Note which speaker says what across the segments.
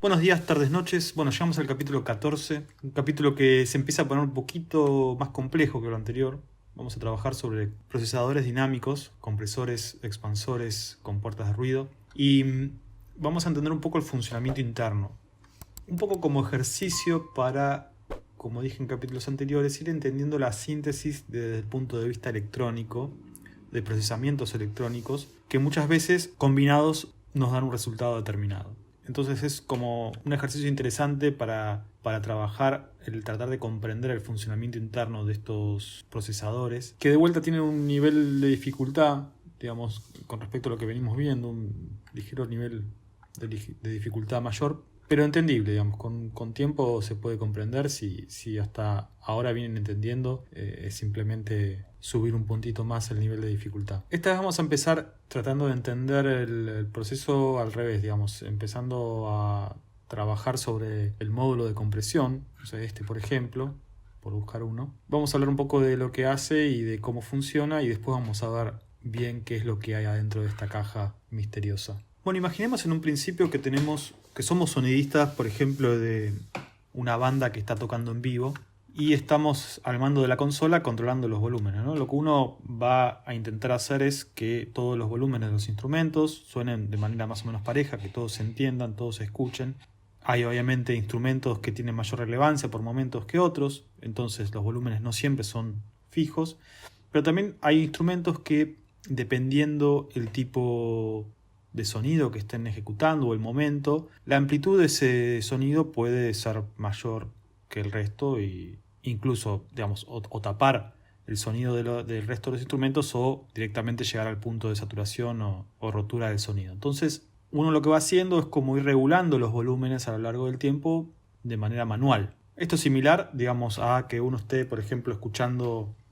Speaker 1: Buenos días, tardes, noches. Bueno, llegamos al capítulo 14, un capítulo que se empieza a poner un poquito más complejo que lo anterior. Vamos a trabajar sobre procesadores dinámicos, compresores, expansores con puertas de ruido y vamos a entender un poco el funcionamiento interno. Un poco como ejercicio para, como dije en capítulos anteriores, ir entendiendo la síntesis desde el punto de vista electrónico, de procesamientos electrónicos, que muchas veces combinados nos dan un resultado determinado. Entonces es como un ejercicio interesante para trabajar, el tratar de comprender el funcionamiento interno de estos procesadores, que de vuelta tienen un nivel de dificultad, digamos, con respecto a lo que venimos viendo, un ligero nivel de dificultad mayor, pero entendible, digamos, con tiempo se puede comprender. Si hasta ahora vienen entendiendo, es simplemente subir un puntito más el nivel de dificultad. Esta vez vamos a empezar tratando de entender el proceso al revés, digamos, empezando a trabajar sobre el módulo de compresión, o sea, por ejemplo, por buscar uno. Vamos a hablar un poco de lo que hace y de cómo funciona y después vamos a ver bien qué es lo que hay adentro de esta caja misteriosa. Bueno, imaginemos en un principio que somos sonidistas, por ejemplo, de una banda que está tocando en vivo y estamos al mando de la consola controlando los volúmenes, ¿no? Lo que uno va a intentar hacer es que todos los volúmenes de los instrumentos suenen de manera más o menos pareja, que todos se entiendan, todos se escuchen. Hay obviamente instrumentos que tienen mayor relevancia por momentos que otros, entonces los volúmenes no siempre son fijos, pero también hay instrumentos que, dependiendo el tipo de sonido que estén ejecutando o el momento, la amplitud de ese sonido puede ser mayor que el resto e incluso, digamos, o tapar el sonido del resto de los instrumentos o directamente llegar al punto de saturación o rotura del sonido. Entonces, uno lo que va haciendo es como ir regulando los volúmenes a lo largo del tiempo de manera manual. Esto es similar, digamos, a que uno esté, por ejemplo,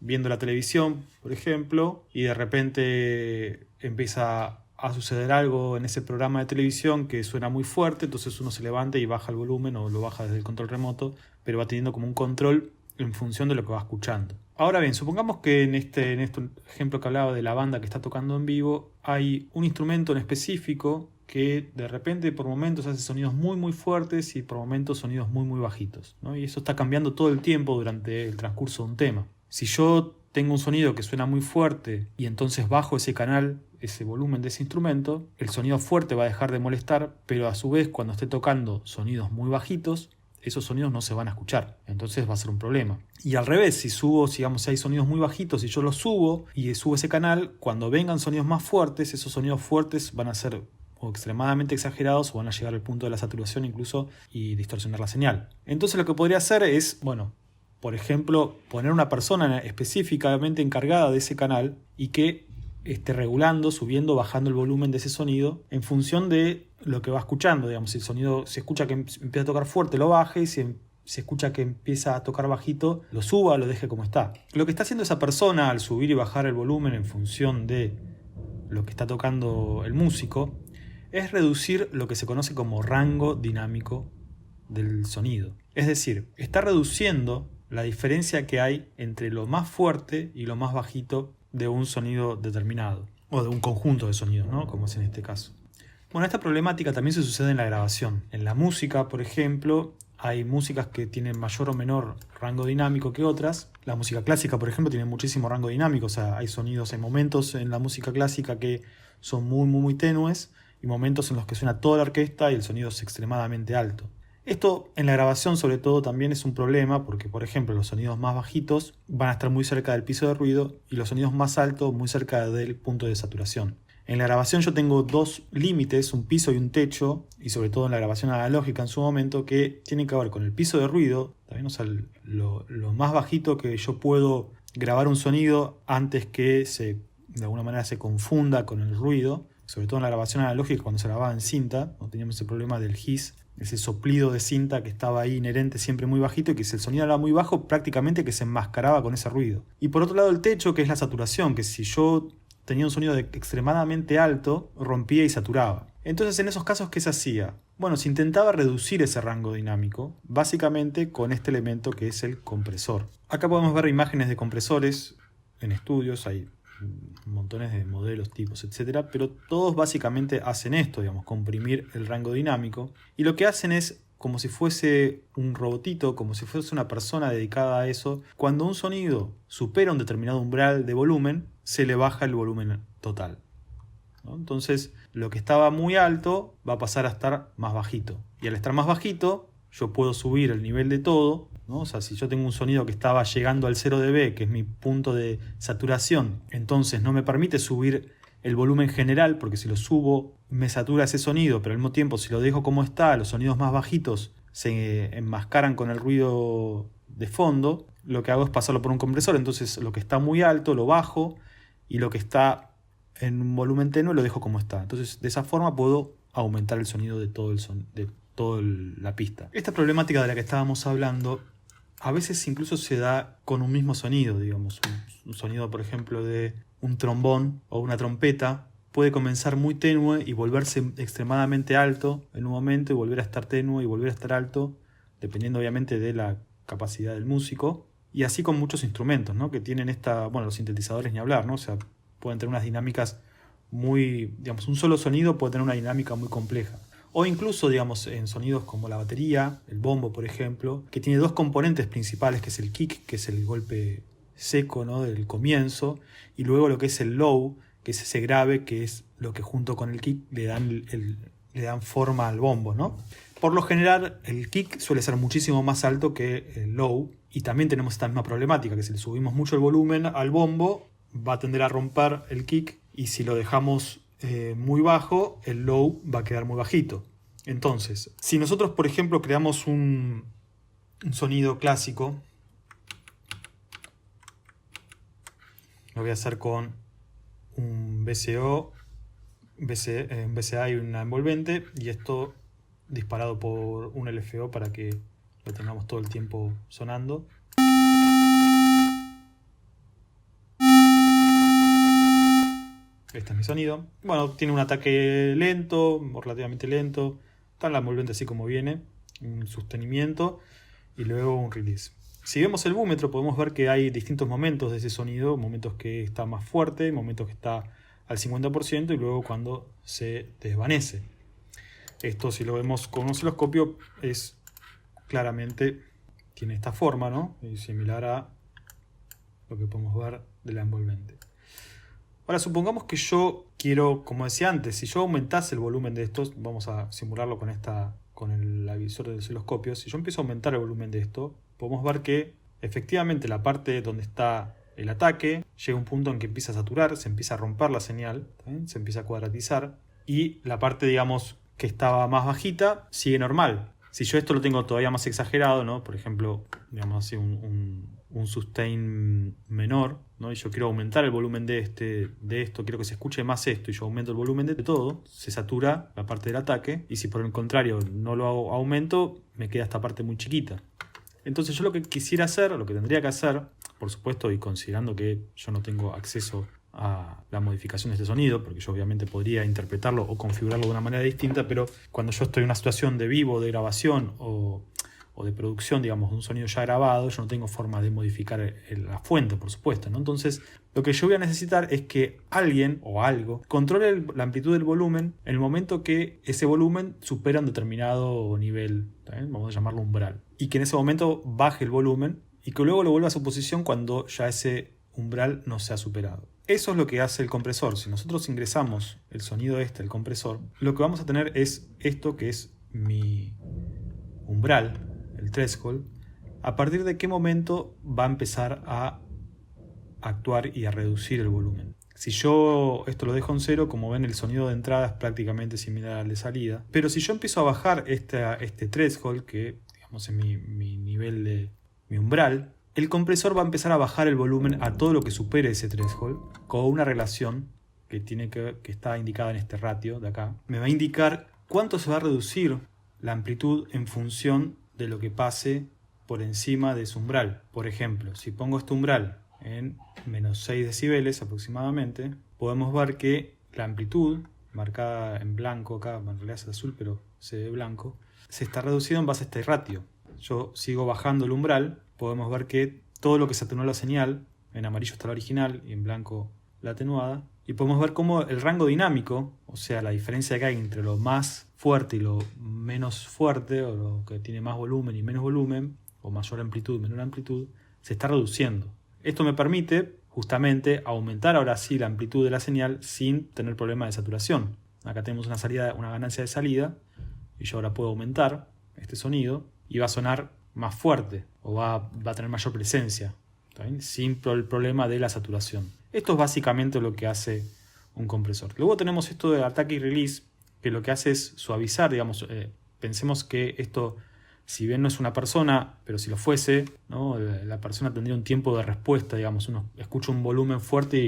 Speaker 1: viendo la televisión, por ejemplo, y de repente empieza a suceder algo en ese programa de televisión que suena muy fuerte, entonces uno se levanta y baja el volumen o lo baja desde el control remoto, pero va teniendo como un control en función de lo que va escuchando. Ahora bien, supongamos que en este ejemplo que hablaba de la banda que está tocando en vivo, hay un instrumento en específico que de repente por momentos hace sonidos muy muy fuertes y por momentos sonidos muy muy bajitos, ¿no? Y eso está cambiando todo el tiempo durante el transcurso de un tema. Si yo tengo un sonido que suena muy fuerte y entonces bajo ese canal, ese volumen de ese instrumento, el sonido fuerte va a dejar de molestar, pero a su vez cuando esté tocando sonidos muy bajitos, esos sonidos no se van a escuchar, entonces va a ser un problema. Y al revés, si hay sonidos muy bajitos y yo los subo y subo ese canal, cuando vengan sonidos más fuertes, esos sonidos fuertes van a ser o extremadamente exagerados o van a llegar al punto de la saturación incluso y distorsionar la señal. Entonces lo que podría hacer es, por ejemplo, poner una persona específicamente encargada de ese canal y que esté regulando, subiendo, bajando el volumen de ese sonido en función de lo que va escuchando. Digamos, si el sonido se escucha que empieza a tocar fuerte, lo baje, y si se escucha que empieza a tocar bajito, lo suba, lo deje como está. Lo que está haciendo esa persona al subir y bajar el volumen en función de lo que está tocando el músico es reducir lo que se conoce como rango dinámico del sonido. Es decir, está reduciendo la diferencia que hay entre lo más fuerte y lo más bajito de un sonido determinado, o de un conjunto de sonidos, ¿no? Como es en este caso. Bueno, esta problemática también se sucede en la grabación. En la música, por ejemplo, hay músicas que tienen mayor o menor rango dinámico que otras. La música clásica, por ejemplo, tiene muchísimo rango dinámico. O sea, hay momentos en la música clásica que son muy, muy, muy tenues y momentos en los que suena toda la orquesta y el sonido es extremadamente alto. Esto en la grabación sobre todo también es un problema porque, por ejemplo, los sonidos más bajitos van a estar muy cerca del piso de ruido y los sonidos más altos muy cerca del punto de saturación. En la grabación yo tengo dos límites, un piso y un techo, y sobre todo en la grabación analógica en su momento, que tienen que ver con el piso de ruido, también, o sea, lo más bajito que yo puedo grabar un sonido antes que de alguna manera se confunda con el ruido, sobre todo en la grabación analógica cuando se grababa en cinta, no teníamos ese problema del hiss, ese soplido de cinta que estaba ahí inherente siempre muy bajito y que si el sonido era muy bajo prácticamente que se enmascaraba con ese ruido. Y por otro lado el techo, que es la saturación, que si yo tenía un sonido extremadamente alto, rompía y saturaba. Entonces en esos casos, ¿qué se hacía? Bueno, se intentaba reducir ese rango dinámico, básicamente con este elemento que es el compresor. Acá podemos ver imágenes de compresores en estudios, hay montones de modelos, tipos, etcétera, pero todos básicamente hacen esto, digamos, comprimir el rango dinámico, y lo que hacen es como si fuese un robotito, como si fuese una persona dedicada a eso. Cuando un sonido supera un determinado umbral de volumen, se le baja el volumen total, ¿no? Entonces, lo que estaba muy alto va a pasar a estar más bajito. Y al estar más bajito, yo puedo subir el nivel de todo, ¿no? O sea, si yo tengo un sonido que estaba llegando al 0 dB, que es mi punto de saturación, entonces no me permite subir el volumen general, porque si lo subo me satura ese sonido, pero al mismo tiempo si lo dejo como está, los sonidos más bajitos se enmascaran con el ruido de fondo. Lo que hago es pasarlo por un compresor, entonces lo que está muy alto lo bajo y lo que está en un volumen tenue lo dejo como está. Entonces de esa forma puedo aumentar el sonido de toda la pista. Esta problemática de la que estábamos hablando a veces incluso se da con un mismo sonido, digamos, un sonido por ejemplo de un trombón o una trompeta puede comenzar muy tenue y volverse extremadamente alto en un momento y volver a estar tenue y volver a estar alto, dependiendo obviamente de la capacidad del músico. Y así con muchos instrumentos, ¿no? Que tienen los sintetizadores ni hablar, ¿no? O sea, pueden tener unas dinámicas muy, digamos, un solo sonido puede tener una dinámica muy compleja. O incluso, digamos, en sonidos como la batería, el bombo, por ejemplo, que tiene dos componentes principales, que es el kick, que es el golpe seco, ¿no? Del comienzo, y luego lo que es el low, que es ese grave, que es lo que junto con el kick le dan forma al bombo, ¿no? Por lo general, el kick suele ser muchísimo más alto que el low, y también tenemos esta misma problemática, que si le subimos mucho el volumen al bombo, va a tender a romper el kick, y si lo dejamos muy bajo, el low va a quedar muy bajito. Entonces, si nosotros, por ejemplo, creamos un sonido clásico, lo voy a hacer con un VCO, un VCA y una envolvente, y esto disparado por un LFO para que lo tengamos todo el tiempo sonando. Este es mi sonido. Bueno, tiene un ataque lento, o relativamente lento. Está en la envolvente así como viene, un sostenimiento y luego un release. Si vemos el búmetro podemos ver que hay distintos momentos de ese sonido, momentos que está más fuerte, momentos que está al 50% y luego cuando se desvanece. Esto, si lo vemos con un osciloscopio, es claramente, tiene esta forma, ¿no? Es similar a lo que podemos ver de la envolvente. Ahora supongamos que yo quiero, como decía antes, si yo aumentase el volumen de estos, vamos a simularlo con el visor del osciloscopio, si yo empiezo a aumentar el volumen de esto, podemos ver que efectivamente la parte donde está el ataque llega a un punto en que empieza a saturar, se empieza a romper la señal, ¿sí? Se empieza a cuadratizar, y la parte, digamos, que estaba más bajita sigue normal. Si yo esto lo tengo todavía más exagerado, ¿no? Por ejemplo, digamos así, un sustain menor, ¿no? Y yo quiero aumentar el volumen de esto, quiero que se escuche más esto, y yo aumento el volumen de todo, se satura la parte del ataque, y si por el contrario no lo aumento, me queda esta parte muy chiquita. Entonces yo lo que quisiera hacer, lo que tendría que hacer, por supuesto, y considerando que yo no tengo acceso a la modificación de este sonido, porque yo obviamente podría interpretarlo o configurarlo de una manera distinta, pero cuando yo estoy en una situación de vivo, de grabación o de producción, digamos, de un sonido ya grabado, yo no tengo forma de modificar la fuente, por supuesto, ¿no? Entonces, lo que yo voy a necesitar es que alguien o algo controle la amplitud del volumen en el momento que ese volumen supera un determinado nivel, ¿también? Vamos a llamarlo umbral, y que en ese momento baje el volumen y que luego lo vuelva a su posición cuando ya ese umbral no se ha superado. Eso es lo que hace el compresor. Si nosotros ingresamos el sonido al compresor, lo que vamos a tener es esto que es mi umbral, el threshold, a partir de qué momento va a empezar a actuar y a reducir el volumen. Si yo esto lo dejo en 0, como ven, el sonido de entrada es prácticamente similar al de salida, pero si yo empiezo a bajar este threshold, que digamos es mi nivel de mi umbral, el compresor va a empezar a bajar el volumen a todo lo que supere ese threshold con una relación que está indicada en este ratio de acá. Me va a indicar cuánto se va a reducir la amplitud en función de lo que pase por encima de su umbral. Por ejemplo, si pongo este umbral en menos 6 decibeles aproximadamente, podemos ver que la amplitud, marcada en blanco acá, en realidad es azul pero se ve blanco, se está reduciendo en base a este ratio. Yo sigo bajando el umbral, podemos ver que todo lo que se atenuó la señal, en amarillo está la original y en blanco la atenuada, y podemos ver cómo el rango dinámico, o sea, la diferencia que hay entre lo más fuerte y lo menos fuerte, o lo que tiene más volumen y menos volumen, o mayor amplitud y menor amplitud, se está reduciendo. Esto me permite justamente aumentar ahora sí la amplitud de la señal sin tener problema de saturación. Acá tenemos una salida, una ganancia de salida, y yo ahora puedo aumentar este sonido y va a sonar más fuerte o va a tener mayor presencia, ¿está bien? Sin el problema de la saturación. Esto es básicamente lo que hace un compresor. Luego tenemos esto de ataque y release, que lo que hace es suavizar, digamos, pensemos que esto, si bien no es una persona, pero si lo fuese, ¿no? La persona tendría un tiempo de respuesta, digamos, uno escucha un volumen fuerte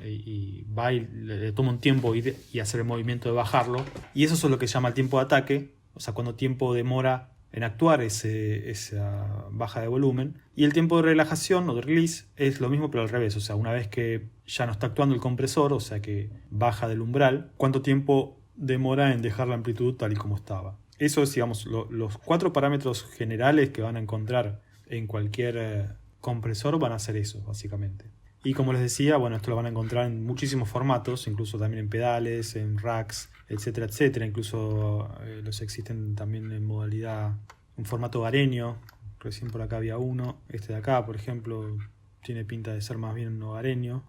Speaker 1: y va y le toma un tiempo y hacer el movimiento de bajarlo, y eso es lo que se llama el tiempo de ataque, o sea, cuando tiempo demora en actuar esa baja de volumen. Y el tiempo de relajación o de release es lo mismo pero al revés, o sea, una vez que ya no está actuando el compresor, o sea que baja del umbral, ¿cuánto tiempo demora en dejar la amplitud tal y como estaba? Eso es, digamos, los 4 parámetros generales que van a encontrar en cualquier compresor van a ser eso, básicamente. Y como les decía, bueno, esto lo van a encontrar en muchísimos formatos, incluso también en pedales, en racks, etcétera, etcétera. Incluso los existen también en modalidad, en formato hogareño. Recién por acá había uno. Este de acá, por ejemplo, tiene pinta de ser más bien un hogareño.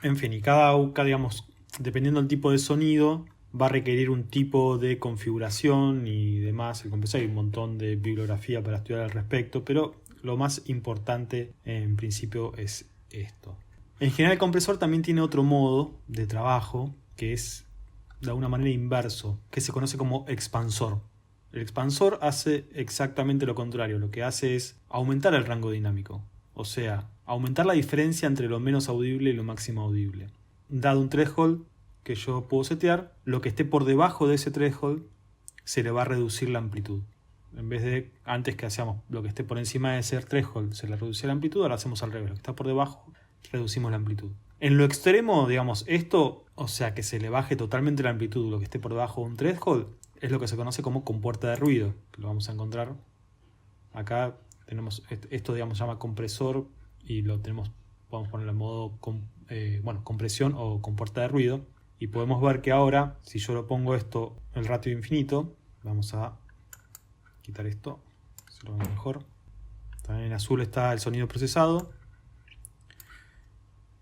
Speaker 1: En fin, y cada digamos, dependiendo del tipo de sonido, va a requerir un tipo de configuración y demás. El compresor, hay un montón de bibliografía para estudiar al respecto, pero lo más importante en principio es esto. En general el compresor también tiene otro modo de trabajo que es de alguna manera inverso, que se conoce como expansor. El expansor hace exactamente lo contrario, lo que hace es aumentar el rango dinámico, o sea, aumentar la diferencia entre lo menos audible y lo máximo audible. Dado un threshold que yo puedo setear, lo que esté por debajo de ese threshold se le va a reducir la amplitud. En vez de antes que hacíamos lo que esté por encima de ese threshold se le reducía la amplitud, ahora hacemos al revés, lo que está por debajo reducimos la amplitud. En lo extremo, digamos, esto, o sea, que se le baje totalmente la amplitud, lo que esté por debajo de un threshold, es lo que se conoce como compuerta de ruido, que lo vamos a encontrar. Acá tenemos esto, digamos, se llama compresor y lo tenemos, podemos ponerlo en modo compresión o compuerta de ruido. Y podemos ver que ahora, si yo lo pongo esto el ratio infinito, vamos a quitar esto, se lo vemos mejor. También en azul está el sonido procesado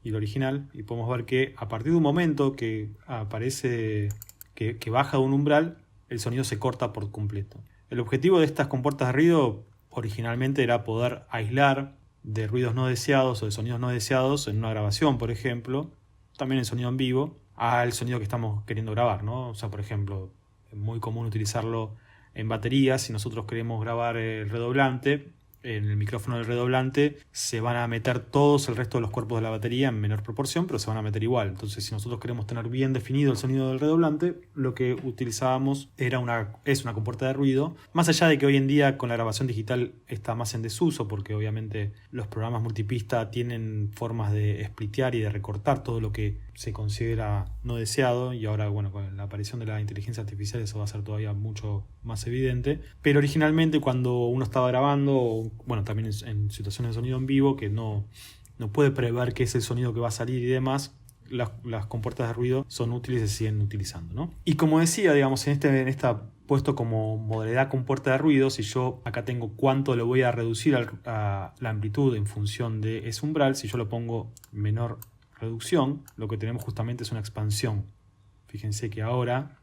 Speaker 1: y el original, y podemos ver que a partir de un momento que aparece que baja de un umbral, el sonido se corta por completo. El objetivo de estas compuertas de ruido originalmente era poder aislar de ruidos no deseados o de sonidos no deseados en una grabación, por ejemplo, también en sonido en vivo, al sonido que estamos queriendo grabar, ¿no? O sea, por ejemplo, es muy común utilizarlo en baterías. Si nosotros queremos grabar el redoblante, en el micrófono del redoblante se van a meter todos el resto de los cuerpos de la batería en menor proporción, pero se van a meter igual. Entonces, si nosotros queremos tener bien definido el sonido del redoblante, lo que utilizábamos es una compuerta de ruido. Más allá de que hoy en día con la grabación digital está más en desuso, porque obviamente los programas multipista tienen formas de splitear y de recortar todo lo que se considera no deseado, y ahora, bueno, con la aparición de la inteligencia artificial eso va a ser todavía mucho más evidente. Pero originalmente, cuando uno estaba grabando, bueno, también en situaciones de sonido en vivo, que no puede prever qué es el sonido que va a salir y demás, las compuertas de ruido son útiles y se siguen utilizando, ¿no? Y como decía, digamos, en esta puesto como modalidad compuerta de ruido, si yo acá tengo cuánto le voy a reducir a la amplitud en función de ese umbral, si yo lo pongo menor reducción, lo que tenemos justamente es una expansión. Fíjense que ahora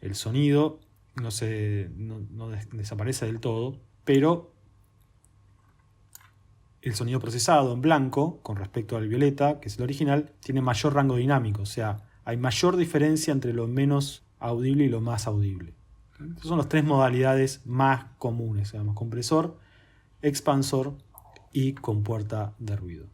Speaker 1: el sonido no desaparece del todo, pero el sonido procesado en blanco con respecto al violeta, que es el original, tiene mayor rango dinámico, o sea, hay mayor diferencia entre lo menos audible y lo más audible. Estas son las 3 modalidades más comunes, digamos, compresor, expansor y compuerta de ruido.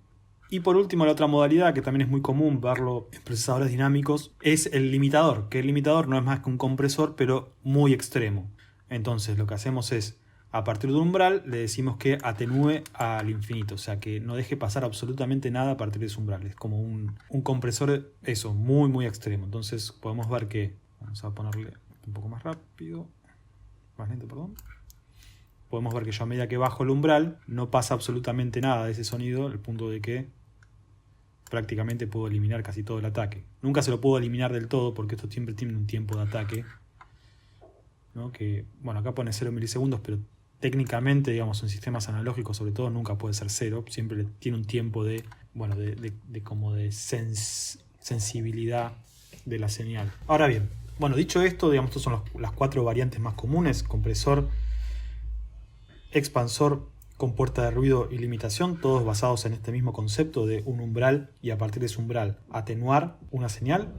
Speaker 1: Y por último, la otra modalidad que también es muy común verlo en procesadores dinámicos es el limitador, que el limitador no es más que un compresor, pero muy extremo. Entonces lo que hacemos es, a partir de un umbral, le decimos que atenúe al infinito, o sea, que no deje pasar absolutamente nada a partir de ese umbral. Es como un compresor, eso, muy, muy extremo. Entonces podemos ver que, vamos a ponerle un poco más rápido, más lento, perdón. Podemos ver que yo a medida que bajo el umbral no pasa absolutamente nada de ese sonido, al punto de que prácticamente puedo eliminar casi todo el ataque. Nunca se lo puedo eliminar del todo porque esto siempre tiene un tiempo de ataque, ¿no? Que, bueno, acá pone 0 milisegundos, pero técnicamente, digamos, en sistemas analógicos sobre todo nunca puede ser 0. Siempre tiene un tiempo de, bueno, como de sensibilidad de la señal. Ahora bien, bueno, dicho esto, digamos, estas son las 4 variantes más comunes: compresor, expansor, con puerta de ruido y limitación, todos basados en este mismo concepto de un umbral y a partir de ese umbral atenuar una señal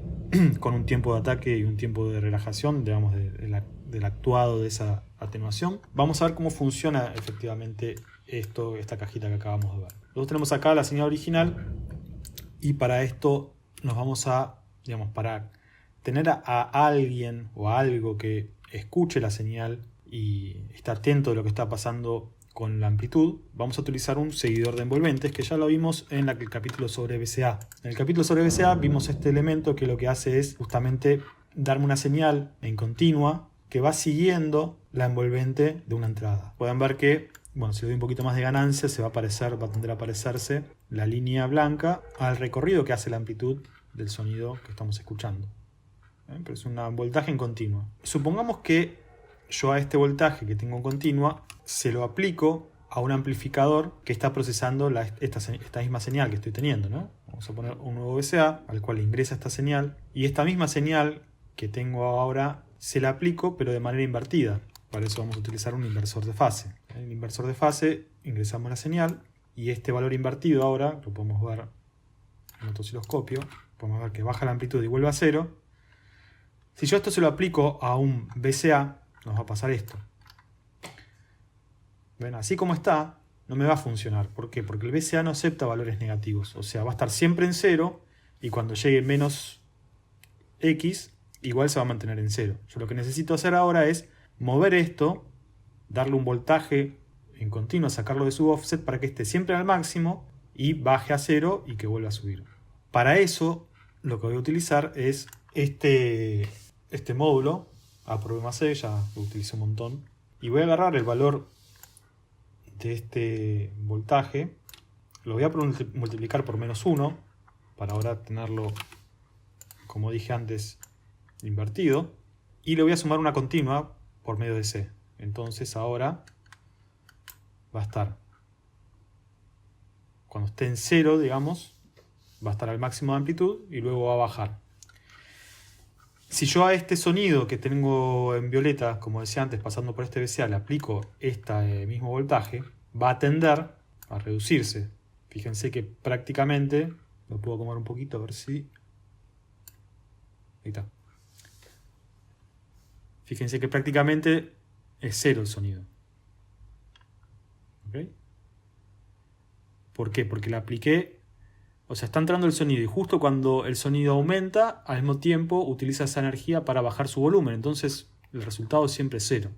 Speaker 1: con un tiempo de ataque y un tiempo de relajación, digamos, del actuado de esa atenuación. Vamos a ver cómo funciona efectivamente esta cajita que acabamos de ver. Nosotros tenemos acá la señal original y para esto nos vamos a, digamos, para tener a alguien o a algo que escuche la señal y esté atento de lo que está pasando con la amplitud, vamos a utilizar un seguidor de envolventes que ya lo vimos en el capítulo sobre VCA. En el capítulo sobre VCA vimos este elemento que lo que hace es justamente darme una señal en continua que va siguiendo la envolvente de una entrada. Pueden ver que, bueno, si le doy un poquito más de ganancia, va a tender a aparecerse la línea blanca al recorrido que hace la amplitud del sonido que estamos escuchando. Pero es un voltaje en continua. Supongamos que yo a este voltaje que tengo en continua se lo aplico a un amplificador que está procesando esta misma señal que estoy teniendo, ¿no? Vamos a poner un nuevo VCA al cual ingresa esta señal y esta misma señal que tengo ahora se la aplico pero de manera invertida. Para eso vamos a utilizar un inversor de fase. En el inversor de fase ingresamos la señal y este valor invertido ahora lo podemos ver en otro osciloscopio. Podemos ver que baja la amplitud y vuelve a 0. Si yo esto se lo aplico a un VCA, nos va a pasar esto. ¿Ven? Así como está, no me va a funcionar. ¿Por qué? Porque el VCA no acepta valores negativos. O sea, va a estar siempre en 0 y cuando llegue menos X, igual se va a mantener en 0. Yo lo que necesito hacer ahora es mover esto, darle un voltaje en continuo, sacarlo de su offset para que esté siempre al máximo y baje a 0 y que vuelva a subir. Para eso, lo que voy a utilizar es este módulo A'+C, ya lo utilizo un montón, y voy a agarrar el valor de este voltaje, lo voy a multiplicar por -1 para ahora tenerlo, como dije antes, invertido, y le voy a sumar una continua por medio de C. Entonces ahora va a estar, cuando esté en 0, digamos, va a estar al máximo de amplitud y luego va a bajar. Si yo a este sonido que tengo en violeta, como decía antes, pasando por este VCA, le aplico este mismo voltaje, va a tender a reducirse. Fíjense que prácticamente, lo puedo acomodar un poquito a ver si... Ahí está. Fíjense que prácticamente es 0 el sonido. ¿Ok? ¿Por qué? Porque le apliqué... O sea, está entrando el sonido y justo cuando el sonido aumenta, al mismo tiempo utiliza esa energía para bajar su volumen. Entonces, el resultado siempre es 0.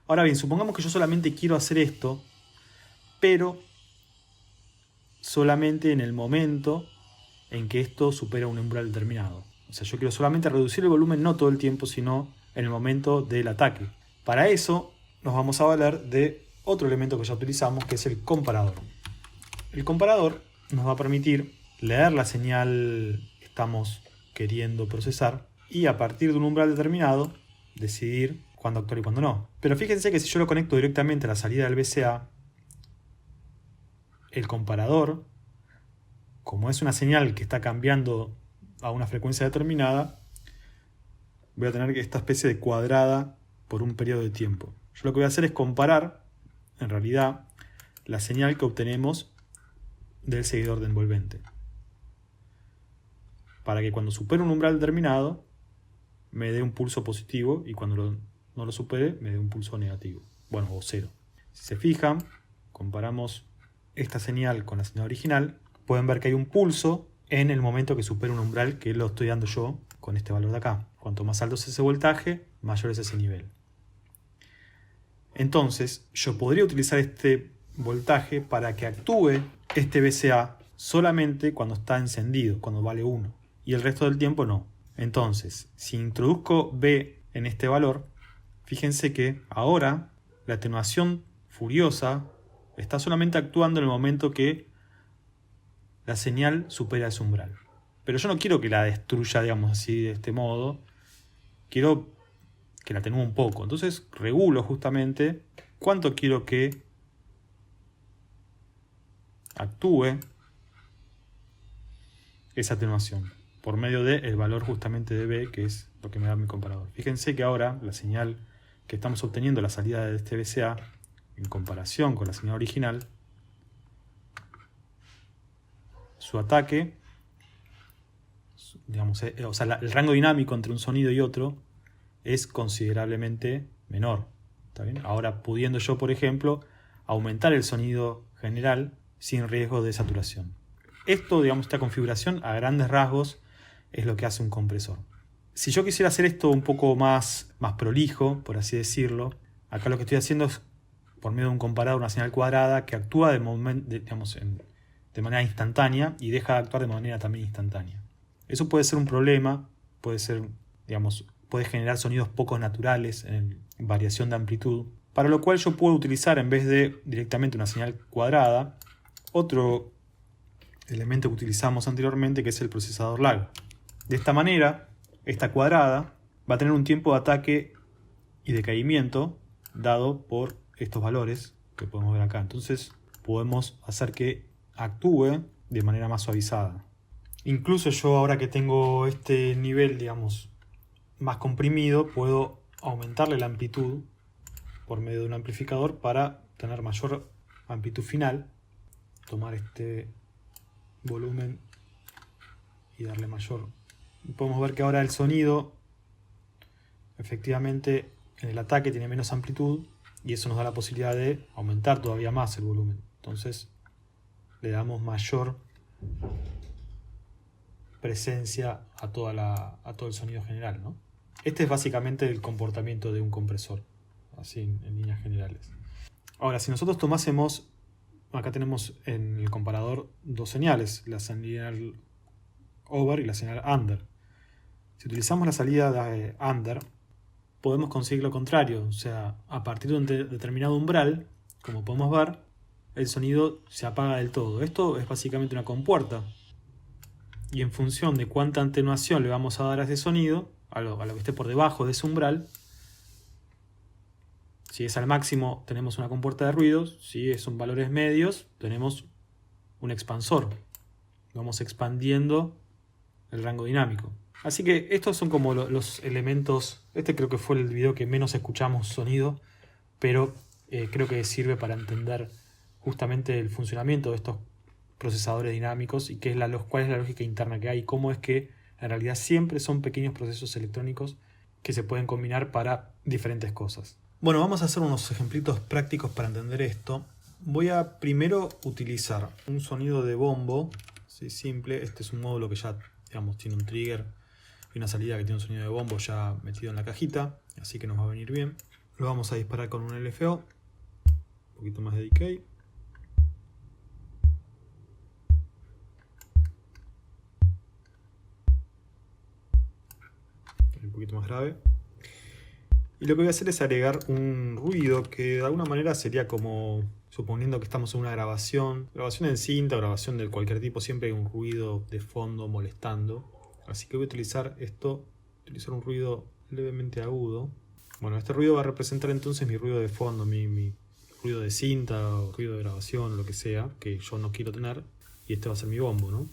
Speaker 1: Ahora bien, supongamos que yo solamente quiero hacer esto, pero solamente en el momento en que esto supera un umbral determinado. O sea, yo quiero solamente reducir el volumen no todo el tiempo, sino en el momento del ataque. Para eso nos vamos a valer de otro elemento que ya utilizamos, que es el comparador. El comparador nos va a permitir leer la señal que estamos queriendo procesar y a partir de un umbral determinado decidir cuándo actuar y cuándo no. Pero fíjense que si yo lo conecto directamente a la salida del VCA, el comparador, como es una señal que está cambiando a una frecuencia determinada, voy a tener esta especie de cuadrada por un periodo de tiempo. Yo lo que voy a hacer es comparar, en realidad, la señal que obtenemos del seguidor de envolvente, para que cuando supere un umbral determinado me dé un pulso positivo y cuando no lo supere me dé un pulso negativo, bueno, o 0. Si se fijan, comparamos esta señal con la señal original, pueden ver que hay un pulso en el momento que supera un umbral que lo estoy dando yo con este valor de acá. Cuanto más alto es ese voltaje, mayor es ese nivel. Entonces yo podría utilizar este voltaje para que actúe este VCA solamente cuando está encendido, cuando vale 1, y el resto del tiempo no. Entonces, si introduzco B en este valor, fíjense que ahora la atenuación furiosa está solamente actuando en el momento que la señal supera ese umbral. Pero yo no quiero que la destruya, digamos así, de este modo. Quiero que la atenúe un poco. Entonces regulo justamente cuánto quiero que actúe esa atenuación por medio del valor justamente de B, que es lo que me da mi comparador. Fíjense que ahora la señal que estamos obteniendo, la salida de este VCA, en comparación con la señal original, su ataque, digamos, o sea, el rango dinámico entre un sonido y otro es considerablemente menor. ¿Está bien? Ahora, pudiendo yo, por ejemplo, aumentar el sonido general sin riesgo de saturación. Esto, digamos, esta configuración a grandes rasgos es lo que hace un compresor. Si yo quisiera hacer esto un poco más prolijo, por así decirlo, acá lo que estoy haciendo es por medio de un comparador, una señal cuadrada que actúa de manera instantánea y deja de actuar de manera también instantánea. Eso puede ser un problema, puede generar sonidos poco naturales en variación de amplitud, para lo cual yo puedo utilizar, en vez de directamente una señal cuadrada, otro elemento que utilizamos anteriormente, que es el procesador lag. De esta manera, esta cuadrada va a tener un tiempo de ataque y decaimiento dado por estos valores que podemos ver acá. Entonces podemos hacer que actúe de manera más suavizada. Incluso yo, ahora que tengo este nivel, digamos, más comprimido, puedo aumentarle la amplitud por medio de un amplificador para tener mayor amplitud final. Tomar este volumen y darle mayor. Podemos ver que ahora el sonido efectivamente en el ataque tiene menos amplitud y eso nos da la posibilidad de aumentar todavía más el volumen. Entonces le damos mayor presencia a todo el sonido general, ¿no? Este es básicamente el comportamiento de un compresor, así en líneas generales. Ahora, si nosotros tomásemos, acá tenemos en el comparador dos señales, la señal over y la señal under. Si utilizamos la salida de under, podemos conseguir lo contrario, o sea, a partir de un determinado umbral, como podemos ver, el sonido se apaga del todo. Esto es básicamente una compuerta. Y en función de cuánta atenuación le vamos a dar a ese sonido, a lo que esté por debajo de ese umbral, si es al máximo tenemos una compuerta de ruidos, si son valores medios tenemos un expansor. Vamos expandiendo el rango dinámico. Así que estos son como los elementos. Este creo que fue el video que menos escuchamos sonido, pero creo que sirve para entender justamente el funcionamiento de estos procesadores dinámicos y cuál es la lógica interna que hay y cómo es que en realidad siempre son pequeños procesos electrónicos que se pueden combinar para diferentes cosas. Bueno, vamos a hacer unos ejemplitos prácticos para entender esto. Voy a primero utilizar un sonido de bombo, ¿sí? Simple. Este es un módulo que ya, digamos, tiene un trigger y una salida que tiene un sonido de bombo ya metido en la cajita, así que nos va a venir bien. Lo vamos a disparar con un LFO, un poquito más de decay. Un poquito más grave. Y lo que voy a hacer es agregar un ruido que de alguna manera sería como, suponiendo que estamos en una grabación en cinta o grabación de cualquier tipo, siempre hay un ruido de fondo molestando. Así que voy a utilizar un ruido levemente agudo. Bueno, este ruido va a representar entonces mi ruido de fondo, mi ruido de cinta o ruido de grabación o lo que sea, que yo no quiero tener. Y este va a ser mi bombo, ¿no?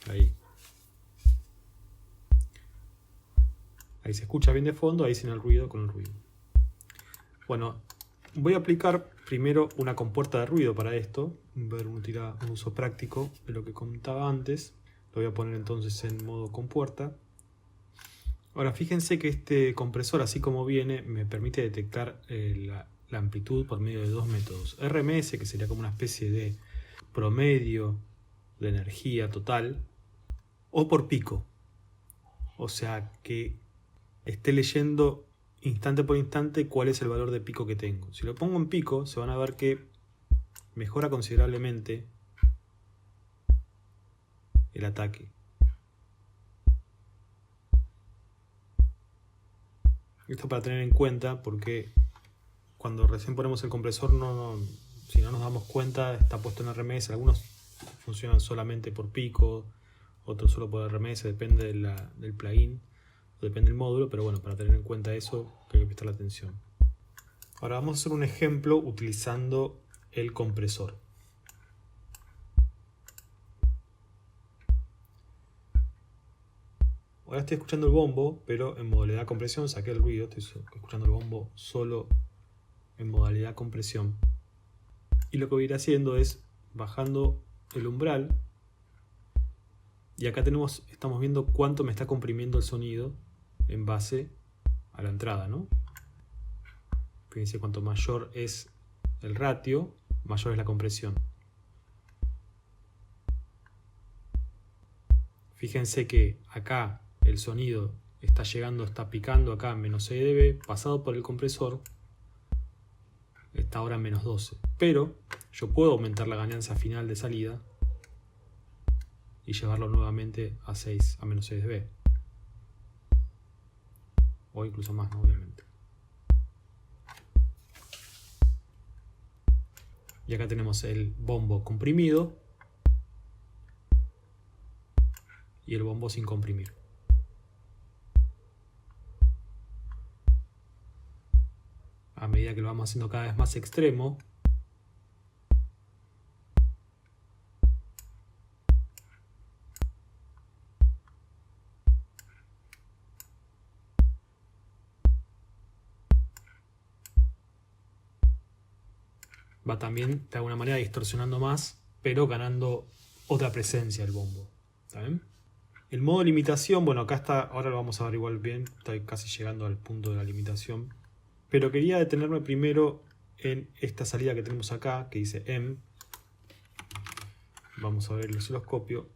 Speaker 1: Ahí. Ahí se escucha bien de fondo, ahí sin el ruido con el ruido. Bueno, voy a aplicar primero una compuerta de ruido para esto. Ver un uso práctico de lo que contaba antes. Lo voy a poner entonces en modo compuerta. Ahora fíjense que este compresor, así como viene, me permite detectar la amplitud por medio de dos métodos. RMS, que sería como una especie de promedio de energía total, o por pico. O sea que esté leyendo instante por instante cuál es el valor de pico que tengo. Si lo pongo en pico, se van a ver que mejora considerablemente el ataque. Esto para tener en cuenta porque cuando recién ponemos el compresor, si no nos damos cuenta, está puesto en RMS. Algunos funcionan solamente por pico, otros solo por RMS, depende del plugin, depende del módulo, pero bueno, para tener en cuenta eso, hay que prestar atención. Ahora vamos a hacer un ejemplo utilizando el compresor. Ahora estoy escuchando el bombo, pero en modalidad compresión. Saqué el ruido, estoy escuchando el bombo solo en modalidad compresión. Y lo que voy a ir haciendo es bajando el umbral. Y acá estamos viendo cuánto me está comprimiendo el sonido en base a la entrada, ¿no? Fíjense, cuanto mayor es el ratio, mayor es la compresión. Fíjense que acá el sonido está picando acá en -6 dB, pasado por el compresor, está ahora en -12. Pero yo puedo aumentar la ganancia final de salida y llevarlo nuevamente a -6 dB. O incluso más, ¿no? Obviamente. Y acá tenemos el bombo comprimido y el bombo sin comprimir. A medida que lo vamos haciendo cada vez más extremo, va también de alguna manera distorsionando más, pero ganando otra presencia el bombo. ¿Está bien? El modo de limitación, bueno, acá está, ahora lo vamos a ver igual bien, estoy casi llegando al punto de la limitación. Pero quería detenerme primero en esta salida que tenemos acá, que dice M. Vamos a ver el osciloscopio.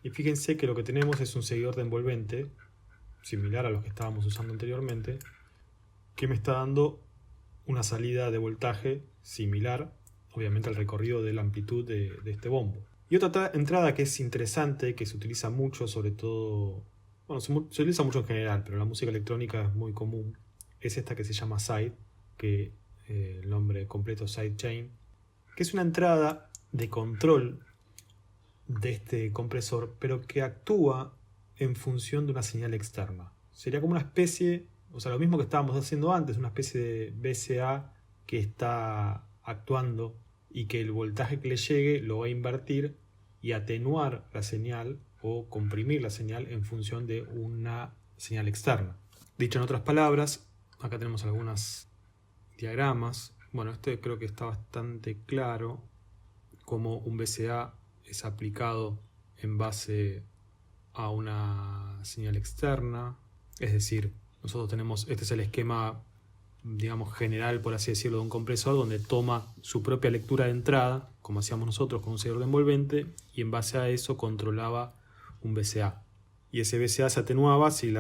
Speaker 1: Y fíjense que lo que tenemos es un seguidor de envolvente, similar a los que estábamos usando anteriormente, que me está dando una salida de voltaje similar, obviamente, al recorrido de la amplitud de este bombo. Y otra entrada que es interesante, que se utiliza mucho, sobre todo, bueno, se utiliza mucho en general, pero en la música electrónica es muy común, es esta que se llama Side, que el nombre completo es Sidechain, que es una entrada de control de este compresor, pero que actúa en función de una señal externa. Sería como una especie, o sea, lo mismo que estábamos haciendo antes, una especie de VCA que está actuando y que el voltaje que le llegue lo va a invertir y atenuar la señal o comprimir la señal en función de una señal externa. Dicho en otras palabras, acá tenemos algunos diagramas. Bueno, este creo que está bastante claro cómo un VCA es aplicado en base a una señal externa. Es decir, nosotros tenemos, este es el esquema, digamos, general, por así decirlo, de un compresor, donde toma su propia lectura de entrada, como hacíamos nosotros con un seguidor de envolvente, y en base a eso controlaba un VCA. Y ese VCA se atenuaba si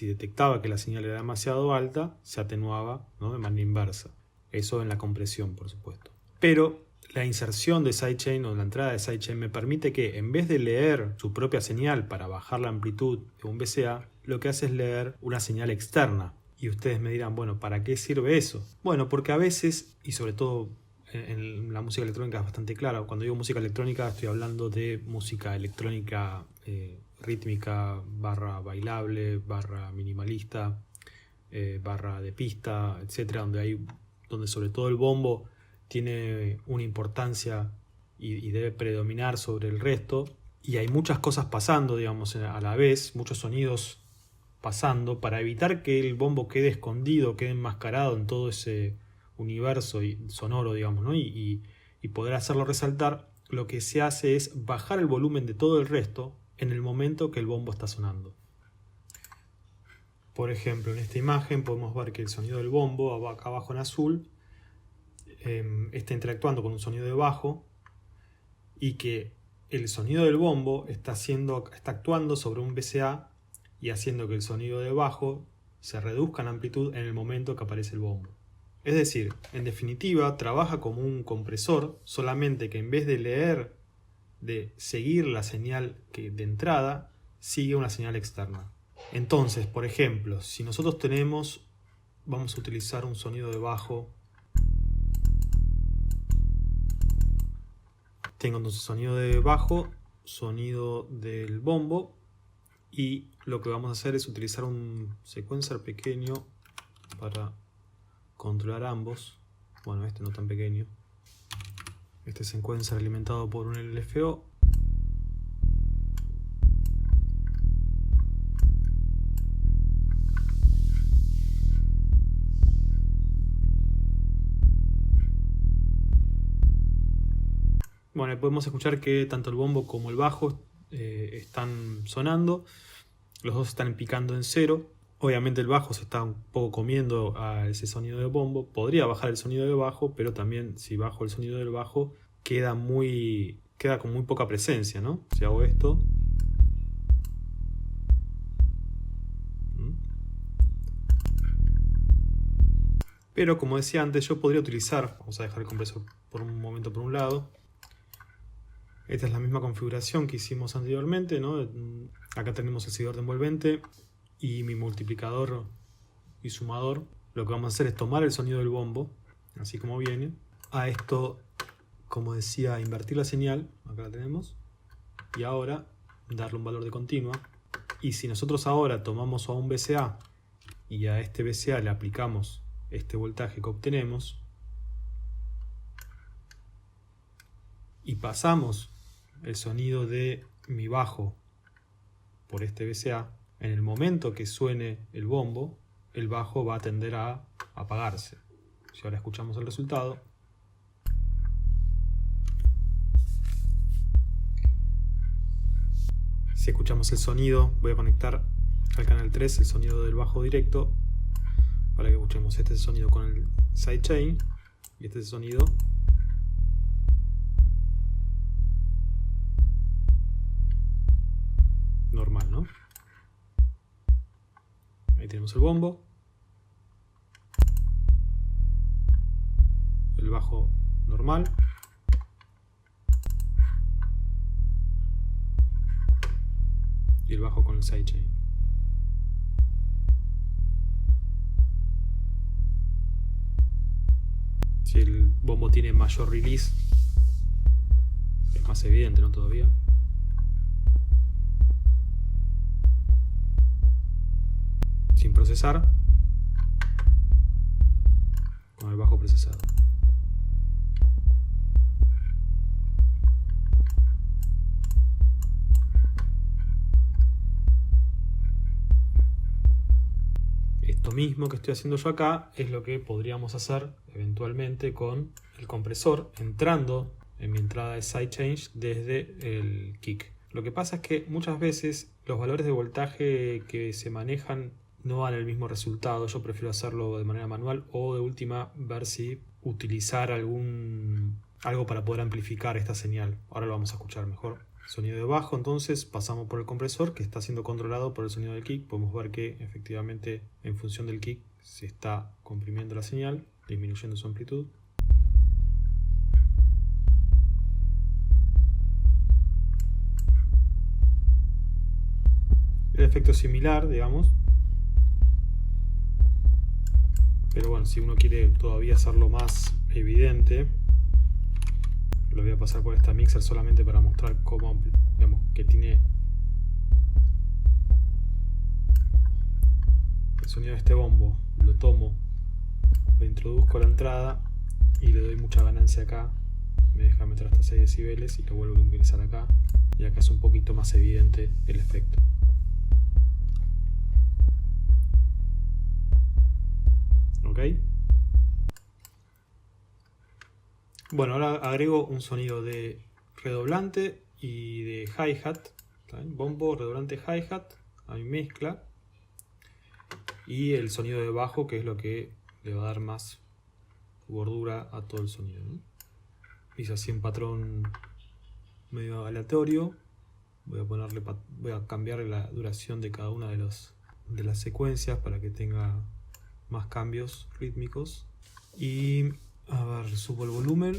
Speaker 1: detectaba que la señal era demasiado alta, se atenuaba, ¿no?, de manera inversa. Eso en la compresión, por supuesto. Pero la inserción de sidechain o la entrada de sidechain me permite que, en vez de leer su propia señal para bajar la amplitud de un VCA, lo que hace es leer una señal externa. Y ustedes me dirán, bueno, ¿para qué sirve eso? Bueno, porque a veces, y sobre todo en la música electrónica es bastante claro, cuando digo música electrónica estoy hablando de música electrónica rítmica, barra bailable, barra minimalista, barra de pista, etcétera, donde sobre todo el bombo tiene una importancia y debe predominar sobre el resto, y hay muchas cosas pasando, digamos, a la vez, muchos sonidos pasando, para evitar que el bombo quede escondido, quede enmascarado en todo ese universo sonoro, digamos, ¿no? y poder hacerlo resaltar. Lo que se hace es bajar el volumen de todo el resto en el momento que el bombo está sonando. Por ejemplo, en esta imagen podemos ver que el sonido del bombo, acá abajo en azul, está interactuando con un sonido de bajo, y que el sonido del bombo está actuando sobre un VCA y haciendo que el sonido de bajo se reduzca en amplitud en el momento que aparece el bombo. Es decir, en definitiva, trabaja como un compresor, solamente que en vez de seguir la señal de entrada, sigue una señal externa. Entonces, por ejemplo, si nosotros vamos a utilizar un sonido de bajo Tengo entonces sonido de bajo, sonido del bombo, y lo que vamos a hacer es utilizar un sequencer pequeño para controlar ambos. Bueno, este no tan pequeño. Este sequencer alimentado por un LFO. Bueno, podemos escuchar que tanto el bombo como el bajo están sonando. Los dos están picando en 0. Obviamente el bajo se está un poco comiendo a ese sonido de bombo. Podría bajar el sonido de bajo, pero también si bajo el sonido del bajo queda con muy poca presencia, ¿no? Si hago esto, pero como decía antes, yo podría utilizar, vamos a dejar el compresor por un momento por un lado. Esta es la misma configuración que hicimos anteriormente, ¿no? Acá tenemos el seguidor de envolvente y mi multiplicador y sumador. Lo que vamos a hacer es tomar el sonido del bombo, así como viene. A esto, como decía, invertir la señal, acá la tenemos. Y ahora darle un valor de continua. Y si nosotros ahora tomamos a un VCA y a este VCA le aplicamos este voltaje que obtenemos y pasamos el sonido de mi bajo por este VCA, en el momento que suene el bombo, el bajo va a tender a apagarse. Si ahora escuchamos el resultado, si escuchamos el sonido, voy a conectar al canal 3 el sonido del bajo directo para que escuchemos este sonido con el sidechain y este sonido normal, ¿no? Ahí tenemos el bombo, el bajo normal, y el bajo con el sidechain. Si el bombo tiene mayor release, es más evidente, ¿no? Todavía. Sin procesar, con el bajo procesado. Esto mismo que estoy haciendo yo acá es lo que podríamos hacer eventualmente con el compresor entrando en mi entrada de sidechange desde el kick. Lo que pasa es que muchas veces los valores de voltaje que se manejan no dan el mismo resultado. Yo prefiero hacerlo de manera manual o de última ver si utilizar algo para poder amplificar esta señal. Ahora lo vamos a escuchar mejor. Sonido de bajo, entonces pasamos por el compresor que está siendo controlado por el sonido del kick. Podemos ver que efectivamente en función del kick se está comprimiendo la señal, disminuyendo su amplitud. El efecto es similar, digamos. Pero bueno, si uno quiere todavía hacerlo más evidente, lo voy a pasar por esta mixer solamente para mostrar cómo, digamos, que tiene el sonido de este bombo. Lo tomo, lo introduzco a la entrada y le doy mucha ganancia acá. Me deja meter hasta 6 decibeles y lo vuelvo a ingresar acá. Y acá es un poquito más evidente el efecto. ¿Ok? Bueno, ahora agrego un sonido de redoblante y de hi-hat. Bombo, redoblante, hi-hat a mi mezcla. Y el sonido de bajo, que es lo que le va a dar más gordura a todo el sonido, ¿no? Hice así un patrón medio aleatorio. Voy a cambiar la duración de cada una de las secuencias para que tenga más cambios rítmicos. Y a ver, subo el volumen.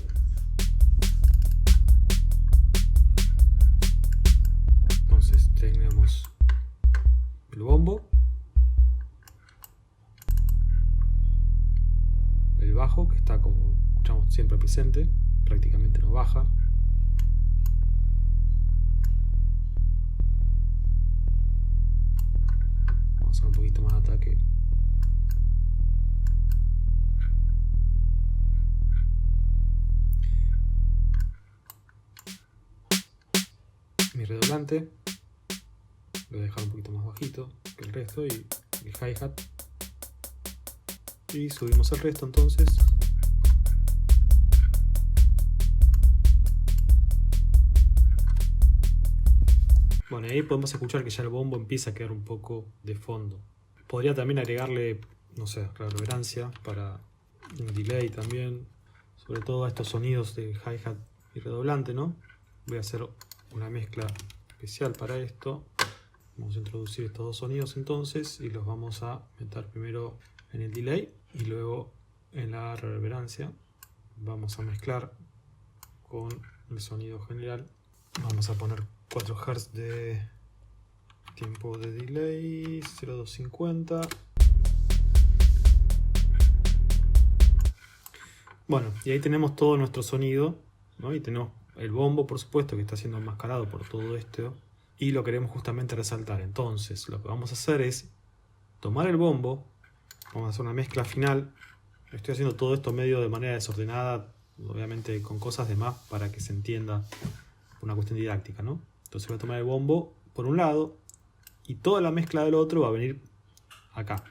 Speaker 1: Entonces tenemos el bombo, el bajo, que está como escuchamos siempre presente, prácticamente no baja. Vamos a hacer un poquito más de ataque. Mi redoblante lo voy a dejar un poquito más bajito que el resto, y el hi-hat, y subimos el resto entonces. Bueno, y ahí podemos escuchar que ya el bombo empieza a quedar un poco de fondo. Podría también agregarle, no sé, reverberancia para un delay también, sobre todo a estos sonidos de hi-hat y redoblante, ¿no? Voy a hacer una mezcla especial para esto. Vamos a introducir estos dos sonidos entonces y los vamos a meter primero en el delay y luego en la reverberancia. Vamos a mezclar con el sonido general. Vamos a poner 4 Hz de tiempo de delay, 0,250. Bueno, y ahí tenemos todo nuestro sonido, ¿no? Y tenemos el bombo, por supuesto, que está siendo enmascarado por todo esto, y lo queremos justamente resaltar. Entonces, lo que vamos a hacer es tomar el bombo, vamos a hacer una mezcla final. Estoy haciendo todo esto medio de manera desordenada, obviamente con cosas de más para que se entienda una cuestión didáctica, ¿no? Entonces voy a tomar el bombo por un lado y toda la mezcla del otro va a venir acá,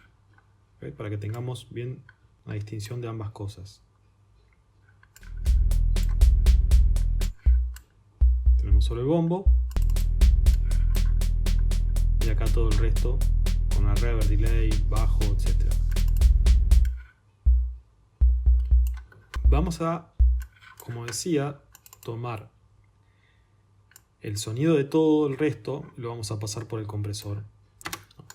Speaker 1: ¿okay? Para que tengamos bien la distinción de ambas cosas. Tenemos solo el bombo y acá todo el resto con una reverb, delay, bajo, etc. Vamos a, como decía, tomar el sonido de todo el resto y lo vamos a pasar por el compresor.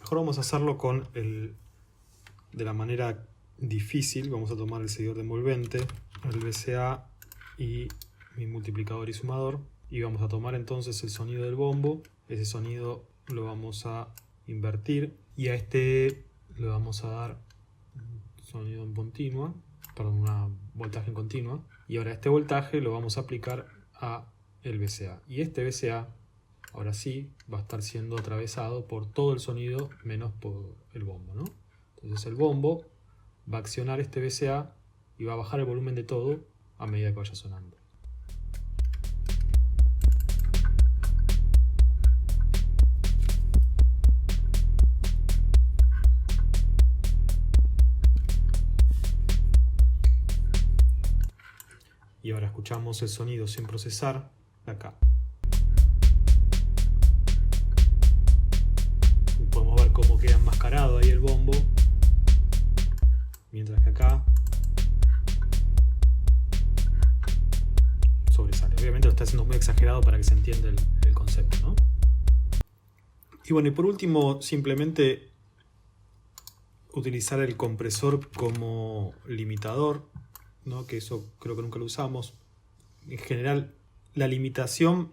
Speaker 1: Mejor vamos a hacerlo de la manera difícil. Vamos a tomar el seguidor de envolvente, el VCA y mi multiplicador y sumador, y vamos a tomar entonces el sonido del bombo. Ese sonido lo vamos a invertir y a este le vamos a dar un sonido en continua, perdón, una voltaje en continua, y ahora este voltaje lo vamos a aplicar a el VCA, y este VCA ahora sí va a estar siendo atravesado por todo el sonido menos por el bombo, ¿no? Entonces el bombo va a accionar este VCA y va a bajar el volumen de todo a medida que vaya sonando. Y ahora escuchamos el sonido sin procesar acá. Podemos ver cómo queda enmascarado ahí el bombo, mientras que acá sobresale. Obviamente lo está haciendo muy exagerado para que se entienda el concepto, ¿no? Y bueno, y por último, simplemente utilizar el compresor como limitador, ¿no? Que eso creo que nunca lo usamos. En general, la limitación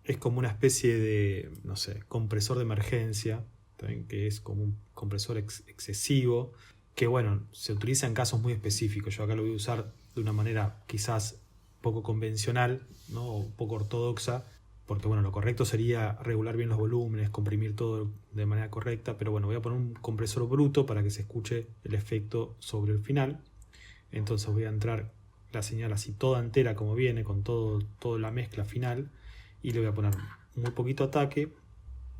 Speaker 1: es como una especie de, no sé, compresor de emergencia, ¿también? Que es como un compresor excesivo, que bueno, se utiliza en casos muy específicos. Yo acá lo voy a usar de una manera quizás poco convencional, ¿no? O poco ortodoxa, porque bueno, lo correcto sería regular bien los volúmenes, comprimir todo de manera correcta, pero bueno, voy a poner un compresor bruto para que se escuche el efecto sobre el final. Entonces voy a entrar la señal así toda entera como viene, con toda la mezcla final, y le voy a poner muy poquito ataque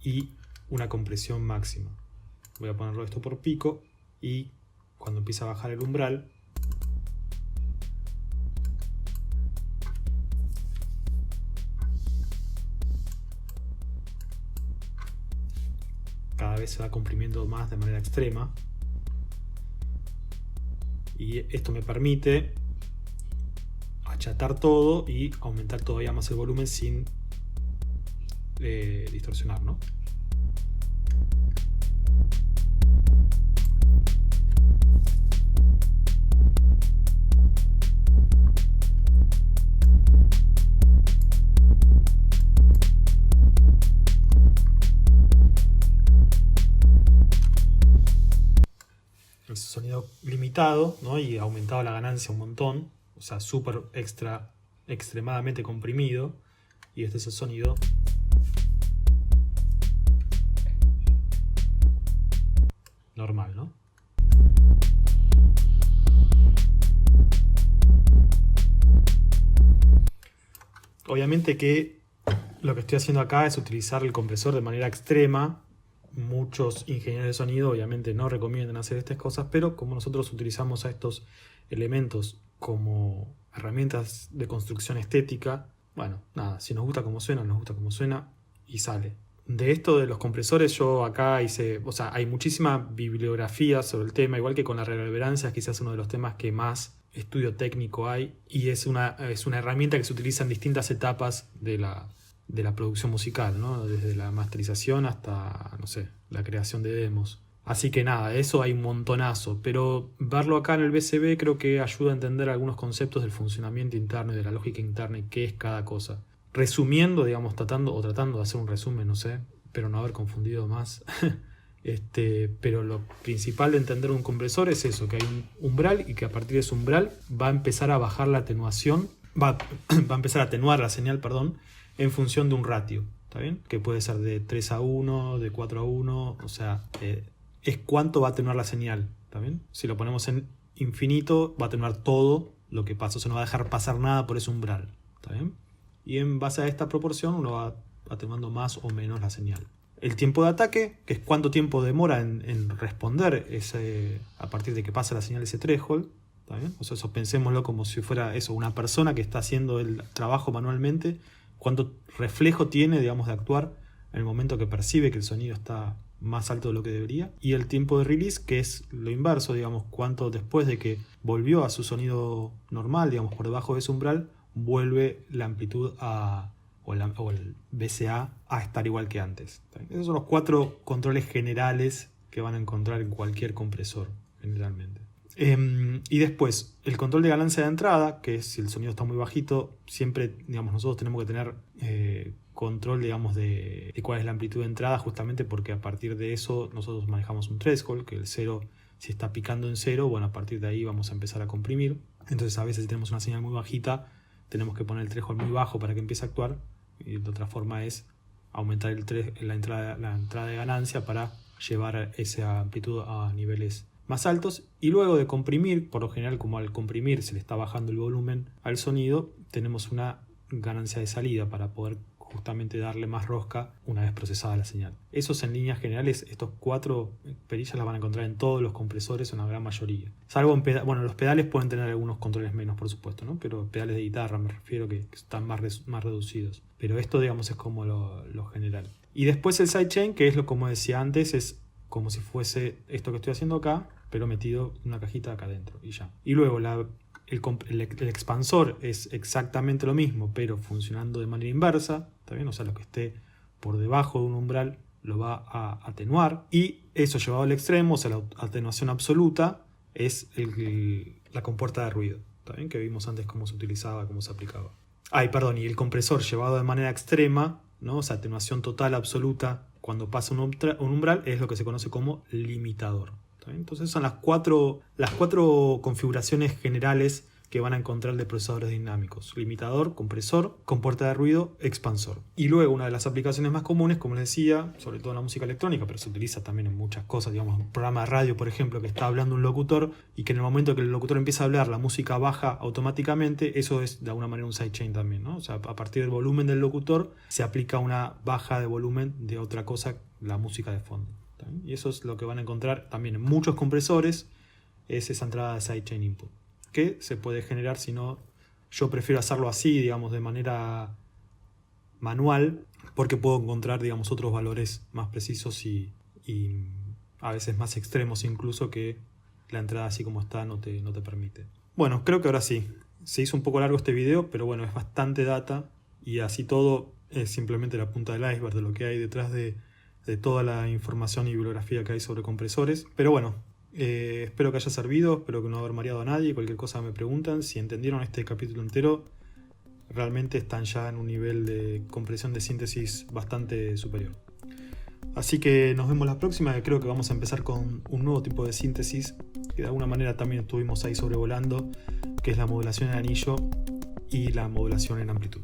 Speaker 1: y una compresión máxima. Voy a ponerlo esto por pico, y cuando empiece a bajar el umbral, cada vez se va comprimiendo más de manera extrema, y esto me permite achatar todo y aumentar todavía más el volumen sin distorsionar, ¿no? El sonido limitado, ¿no? Y aumentado la ganancia un montón, o sea, extremadamente comprimido, y este es el sonido normal, ¿no? Obviamente que lo que estoy haciendo acá es utilizar el compresor de manera extrema. Muchos ingenieros de sonido obviamente no recomiendan hacer estas cosas, pero como nosotros utilizamos a estos elementos como herramientas de construcción estética, bueno, nada, si nos gusta cómo suena, nos gusta cómo suena y sale. De esto de los compresores yo acá hice, o sea, hay muchísima bibliografía sobre el tema, igual que con la reverberancia, es quizás uno de los temas que más estudio técnico hay, y es una herramienta que se utiliza en distintas etapas de la producción musical, ¿no? Desde la masterización hasta, no sé, la creación de demos. Así que nada, eso hay un montonazo, pero verlo acá en el BCB creo que ayuda a entender algunos conceptos del funcionamiento interno y de la lógica interna y qué es cada cosa. Resumiendo, digamos, tratando de hacer un resumen, no sé, pero no haber confundido más. Pero lo principal de entender un compresor es eso, que hay un umbral y que a partir de ese umbral va a empezar a bajar la atenuación, va a empezar a atenuar la señal, perdón, en función de un ratio, ¿está bien? Que puede ser de 3:1, de 4:1, o sea, es cuánto va a atenuar la señal, ¿está bien? Si lo ponemos en infinito, va a atenuar todo lo que pasa, o sea, no va a dejar pasar nada por ese umbral, ¿está bien? Y en base a esta proporción uno va atenuando más o menos la señal. El tiempo de ataque, que es cuánto tiempo demora en responder a partir de que pasa la señal ese threshold, ¿está bien? O sea, eso pensémoslo como si fuera eso, una persona que está haciendo el trabajo manualmente, cuánto reflejo tiene, digamos, de actuar en el momento que percibe que el sonido está más alto de lo que debería. Y el tiempo de release, que es lo inverso, digamos, cuánto después de que volvió a su sonido normal, digamos, por debajo de ese umbral, vuelve la amplitud o el BCA a estar igual que antes. Esos son los 4 controles generales que van a encontrar en cualquier compresor, generalmente. Y después, el control de ganancia de entrada, que es si el sonido está muy bajito, siempre, digamos, nosotros tenemos que tener control, digamos, de cuál es la amplitud de entrada, justamente porque a partir de eso nosotros manejamos un threshold, que el 0, si está picando en 0, bueno, a partir de ahí vamos a empezar a comprimir. Entonces a veces si tenemos una señal muy bajita, tenemos que poner el threshold muy bajo para que empiece a actuar, y de otra forma es aumentar la entrada de ganancia para llevar esa amplitud a niveles más altos. Y luego de comprimir, por lo general, como al comprimir se le está bajando el volumen al sonido, tenemos una ganancia de salida para poder justamente darle más rosca una vez procesada la señal. Esos en líneas generales, estos 4 perillas las van a encontrar en todos los compresores, en la gran mayoría. Salvo en bueno, los pedales pueden tener algunos controles menos, por supuesto, ¿no? Pero pedales de guitarra me refiero, que están más reducidos. Pero esto, digamos, es como lo general. Y después el sidechain, que es como decía antes, es como si fuese esto que estoy haciendo acá, pero metido en una cajita acá adentro y ya. Y luego el expansor es exactamente lo mismo, pero funcionando de manera inversa, ¿está bien? O sea, lo que esté por debajo de un umbral lo va a atenuar, y eso llevado al extremo, o sea, la atenuación absoluta es la compuerta de ruido, ¿está bien? Que vimos antes cómo se utilizaba, cómo se aplicaba. Y el compresor llevado de manera extrema, ¿no? O sea, atenuación total absoluta cuando pasa un umbral, es lo que se conoce como limitador. Entonces son las cuatro configuraciones generales que van a encontrar de procesadores dinámicos: limitador, compresor, compuerta de ruido, expansor. Y luego una de las aplicaciones más comunes, como les decía, sobre todo en la música electrónica, pero se utiliza también en muchas cosas, digamos, un programa de radio, por ejemplo, que está hablando un locutor y que en el momento que el locutor empieza a hablar, la música baja automáticamente. Eso es de alguna manera un sidechain también, ¿no? O sea, a partir del volumen del locutor se aplica una baja de volumen de otra cosa, la música de fondo. Y eso es lo que van a encontrar también en muchos compresores, es esa entrada de sidechain input, que se puede generar, si no, yo prefiero hacerlo así, digamos, de manera manual, porque puedo encontrar, digamos, otros valores más precisos y a veces más extremos incluso, que la entrada así como está no te permite. Bueno, creo que ahora sí, se hizo un poco largo este video, pero bueno, es bastante data, y así todo es simplemente la punta del iceberg de lo que hay detrás de toda la información y bibliografía que hay sobre compresores. Pero bueno, espero que haya servido, espero que no haber mareado a nadie. Cualquier cosa me preguntan. Si entendieron este capítulo entero, realmente están ya en un nivel de compresión de síntesis bastante superior. Así que nos vemos la próxima, que creo que vamos a empezar con un nuevo tipo de síntesis, que de alguna manera también estuvimos ahí sobrevolando, que es la modulación en anillo y la modulación en amplitud.